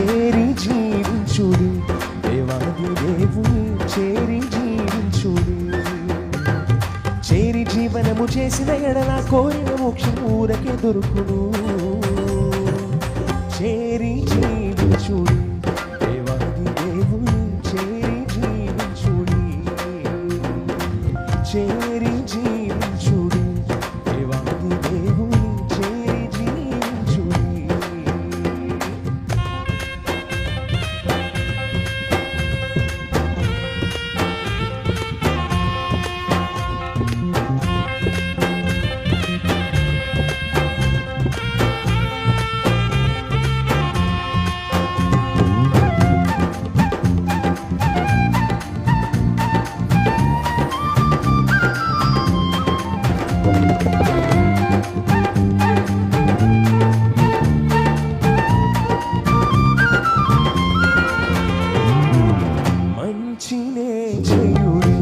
చేరి జీవించుడి, దేవాది దేవుని చేరి జీవించుడి. చేరి జీవనము చేసిన ఎడల కోరిన మోక్షం ఊరకే దొరుకును. చేరి జీవించుడి, దేవాది దేవుని చేరి జీవించుడి. చేరి జీవించుడి, దేవాది దేవుని చేరి జీవించుడి. మంచినే చేయుడి,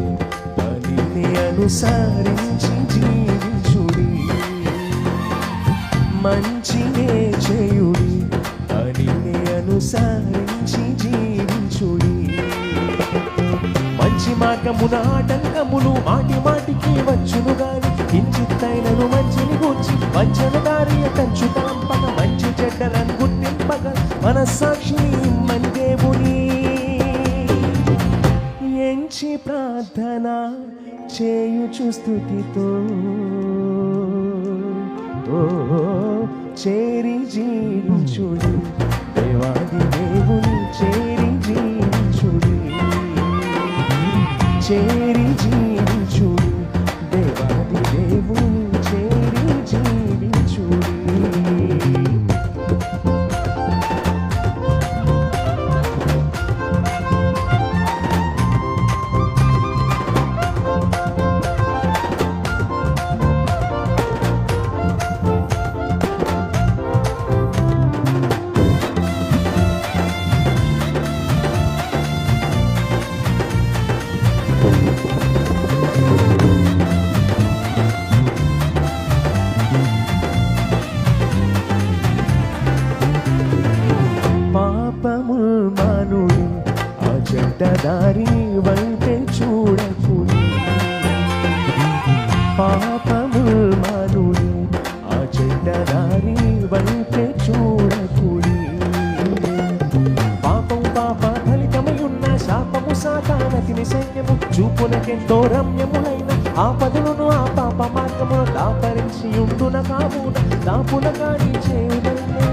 పనిని అనుసరించి జీవించుడి. మంచినే చేయుడి, పనిని అనుసరించి జీవించుడి. మంచి మార్గమున ఆటంకములు మాటి మాటికి వచ్చును గాని, కించిత్తైనను మంచిని గూర్చి వంచన దారి కంచుతాంపక. మంచి చెడ్డలను గుర్తింపక మనస్సాక్షిని ఇమ్మని దేవుని ఎంచి ప్రార్థన చేయుచు స్తుతితో చేరి జీవించుడి, దేవాది దేవుని చేరి జీవించుడి. చేరి జీవించుడి, దేవాది దేవుని చేరి జీవించుడి. పాపముల్ మానుడి, ఆ చెడ్డదారి వైపే చూడకుడి. పాపముల్ మానుడి, ఆ చెడ్డదారి వైపే చూడకుడి. పాపం పాప ఫలితమై ఉన్న శాపము సాతానకిని సైన్యము. చూపునకెంతో రమ్యములైన ఆపదలను ఆ పాప మార్గమును దాపరించి ఉండున కావున దాపున కాని చేయుదన్నే.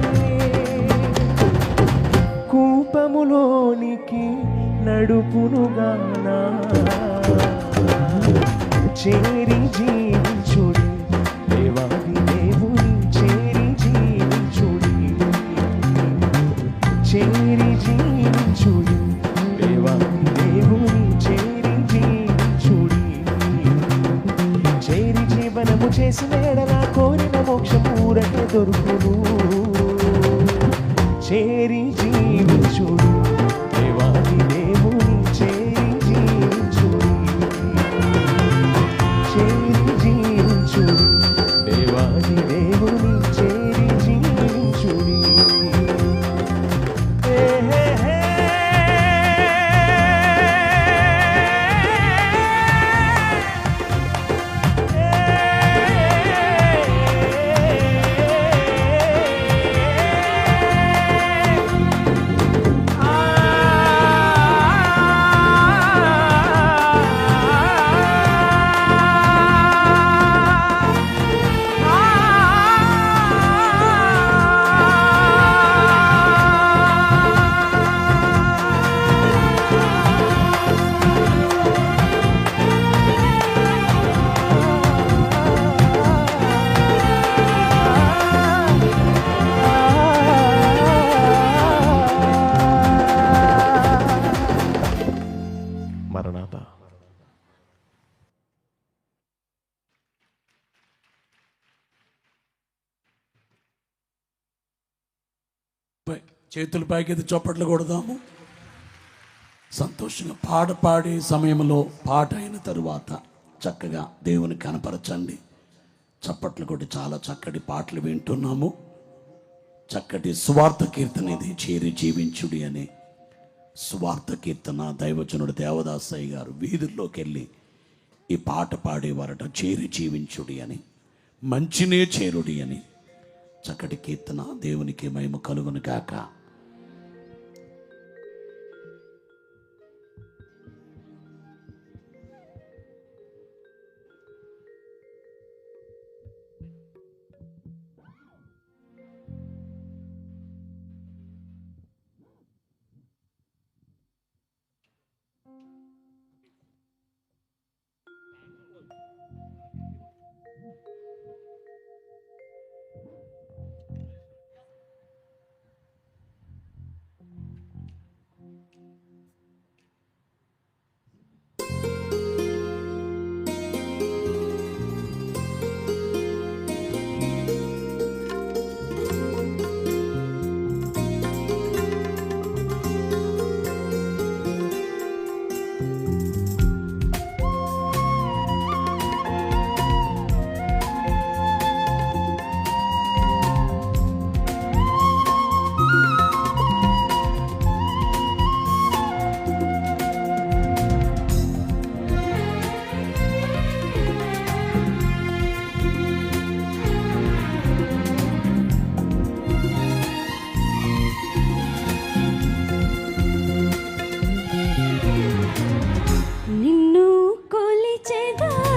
కూపములోనికి నడుపునుగానా, చేరి జీవించుడి, దేవాది దేవుని చేరి జీవించుడి. చేరి జీవించుడి, దేవాది దేవుని చేరి జీవించుడి. చేరి జీవనము చేసిన ఎడల కోరిన మోక్షం ఊరకే దొరుకును. చేరి జీవించుడి, దేవాది దేవుని చేరి జీవించుడి. చేరి జీవించుడి, దేవాది దేవుని చేరి జీవించుడి. చేతుల పైకి చప్పట్లు కొడదాము. సంతోషంగా పాడే సమయంలో పాట అయిన తరువాత చక్కగా దేవుని కనపరచండి. చప్పట్లు కొట్టి చాలా చక్కటి పాటలు వింటున్నాము. చక్కటి సువార్త కీర్తన ఇది, చేరి జీవించుడి అని సువార్త కీర్తన. దైవజనుడు దేవదాసయ్య గారు వీధుల్లోకి వెళ్ళి ఈ పాట పాడేవారట, చేరి జీవించుడి అని, మంచినే చేరుడి అని. చక్కటి కీర్తన. దేవునికి మహిమ కలుగును గాక. నిన్ను కొలిచెదరావయ్యా.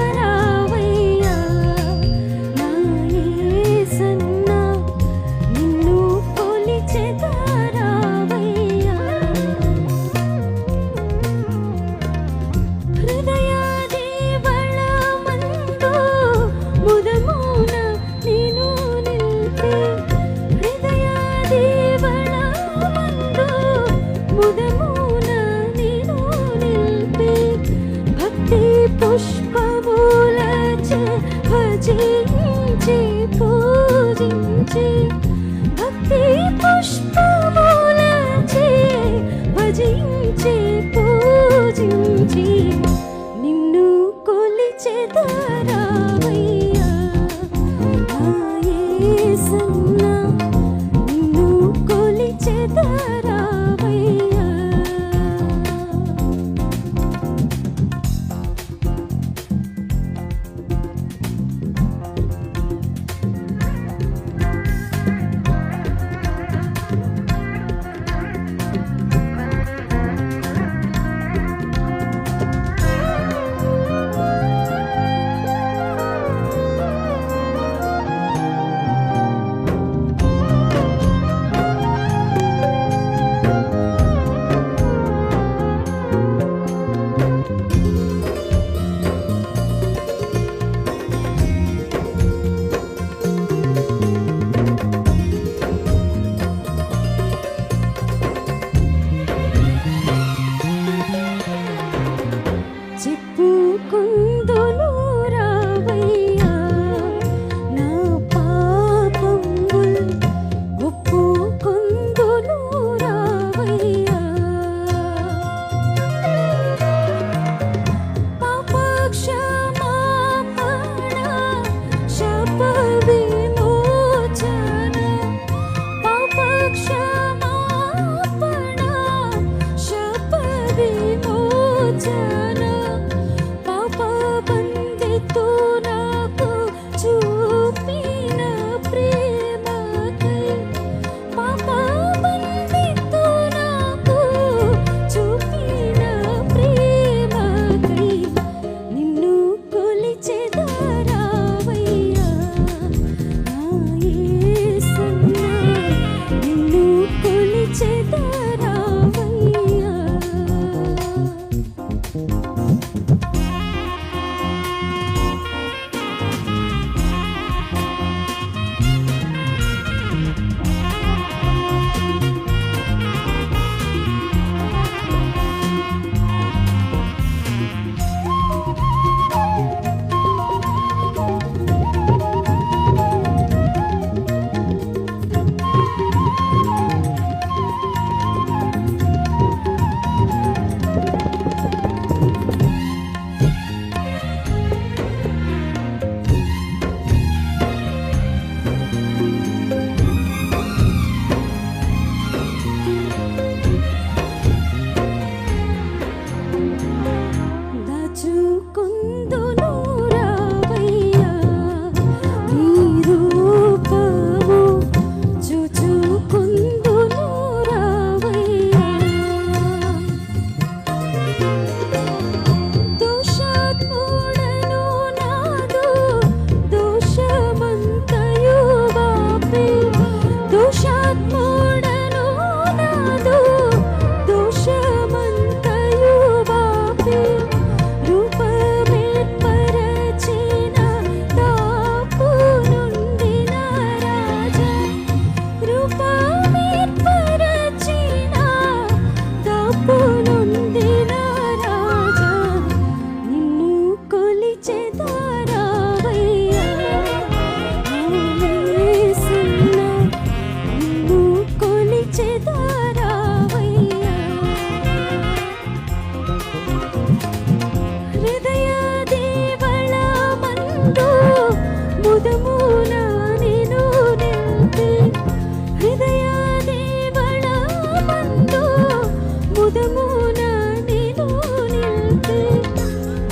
హృదమున నేను నిలిపి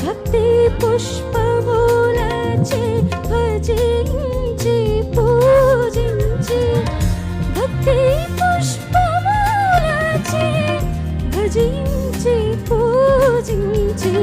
భక్తి పుష్పములచే భజించి పూజించి భక్తి పుష్పములచే భజించి పూజించి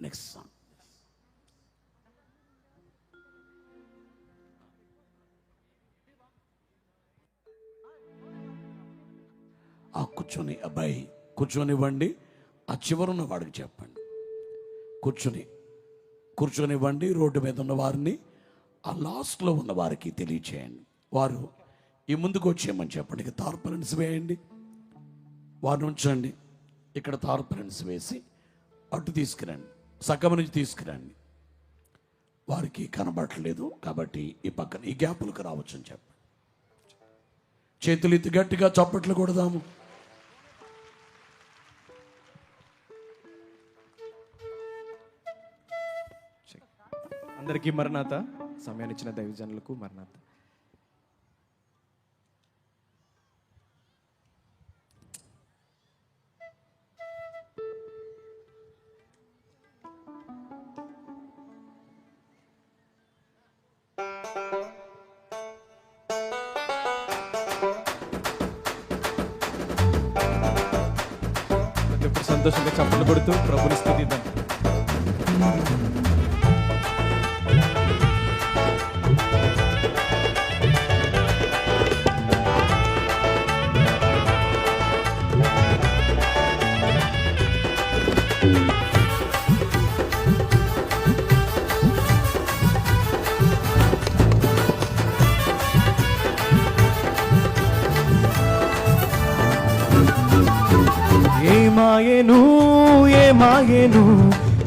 నెక్స్ట్ సాంగ్. ఆ కూర్చొని అబ్బాయి కూర్చొనివ్వండి, ఆ చివరున్న వాడికి చెప్పండి కూర్చొనివ్వండి. రోడ్డు మీద ఉన్న వారిని ఆ లాస్ట్లో ఉన్న వారికి తెలియచేయండి. వారు ఈ ముందుకు వచ్చేయమని చెప్పండి. ఇక తార్పలెన్స్ వేయండి, వారిని ఉంచండి. ఇక్కడ తార్పలెన్స్ వేసి అటు తీసుకురండి, సగం నుంచి తీసుకురండి. వారికి కనబడట్లేదు కాబట్టి ఈ పక్కన ఈ గ్యాపులకు రావచ్చు అని చెప్పండి. చేతులు ఎత్తి గట్టిగా చప్పట్లు కొడదాము. అందరికీ మరణాత. సమయాన్ని ఇచ్చిన దైవజనులకు మరణాత. సంతోషంగా చప్పట్లు కొడుతూ ప్రభుని స్తుతిద్దాం. ఏమాయేను ఏమాయేను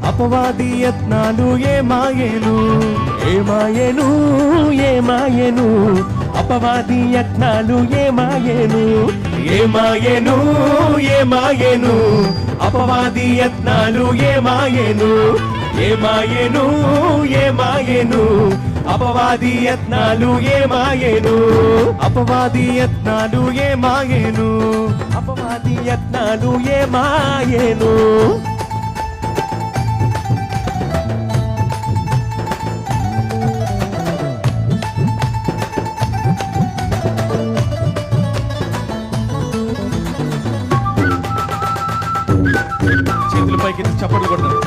అపవాది యత్నాలు ఏమాయేను ఏమాయేను ఏమాయేను అపవాది యత్నాలు ఏమాయేను ఏమాయేను ఏమాయేను అపవాది యత్నాలు ఏమాయేను ఏమాయేను ఏమాయేను అపవాది యత్నాలు ఏమాయేను అపవాది యత్నాలు ఏమాయేను అపవాది యత్నాలు ఏమాయేను చేతుల పైకి చప్పట్లు కొడతాం.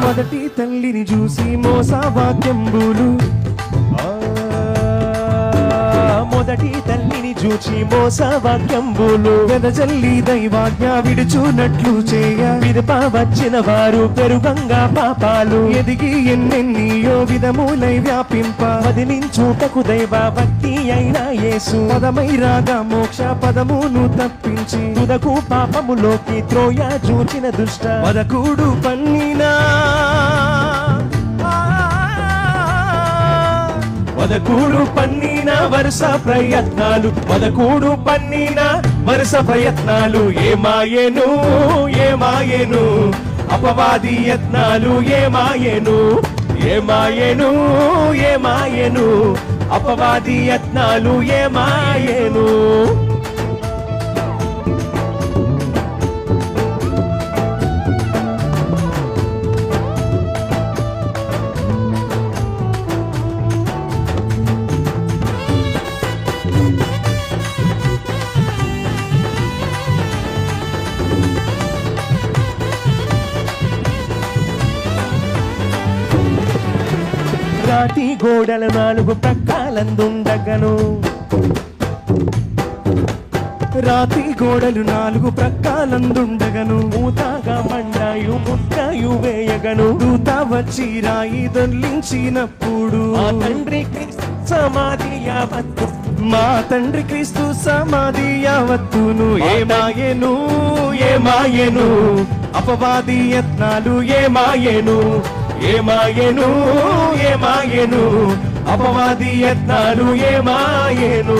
మొదటి తల్లిని చూసి మోసవాక్యంబులు మొదటి తల్లిని చూచి మోసవాక్యంబులు వెదజల్లి దైవాజ్ఞ విడుచునట్లు చేయ విదప వచ్చిన వారు పెరుగంగా పాపాలు ఎదిగి ఎన్నెన్నియో విధములై వ్యాపింప వదిలించుటకు దైవ భక్తి అయిన యేసు పదమై రాగా మోక్ష పదమును తప్పించి తుదకు పాపములోకి త్రోయ చూచిన దుష్ట వదకుడు పన్నినా వదకూడు పన్నిన వరుస ప్రయత్నాలు వదకూడు పన్నిన వరుస ప్రయత్నాలు ఏమాయేను ఏమాయేను అపవాది యత్నాలు ఏమాయేను ఏమాయేను ఏమాయేను అపవాది యత్నాలు ఏమాయేను రాతి గోడలు 4 ప్రక్కలందుండగను రాతి గోడలు 4 ప్రక్కలందుండగను మూతగా మండాయు ముక్కయు వేయగను దూత వచ్చి రాయి దొర్లించినప్పుడు ఆ తండ్రి క్రీస్తు సమాధి యావత్తు మా తండ్రి క్రీస్తు సమాధి యావత్తును ఏమాయెను ఏమాయెను అపవాది యత్నాలు ఏమాయెను ఏమాయెను ఏమాయెను అపవాది యత్నాలు ఏమాయెను